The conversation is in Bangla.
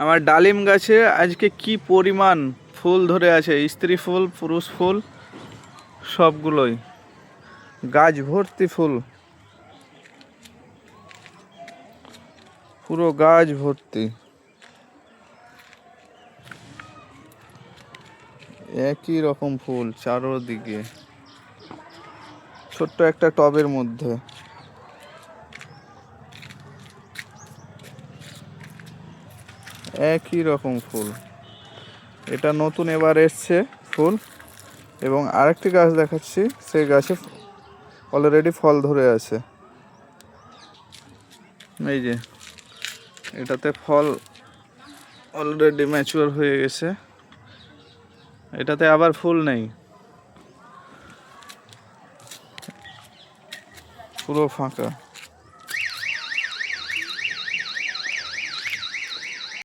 আমার ডালিম গাছে আজকে কি পরিমাণ ফুল ধরে আছে, স্ত্রী ফুল পুরুষ ফুল সবগুলোই, গাছ ভর্তি ফুল, পুরো গাছ ভর্তি, একই রকম ফুল চারোদিকে, ছোট্ট একটা টবের মধ্যে। একই রকম ফুল, এটা নতুন এবার এসছে ফুল। এবং আরেকটি গাছ দেখাচ্ছি, সেই গাছে অলরেডি ফল ধরে আছে। এই যে এটাতে ফল অলরেডি ম্যাচিওর হয়ে গেছে, এটাতে আবার ফুল নেই, পুরো ফাঁকা।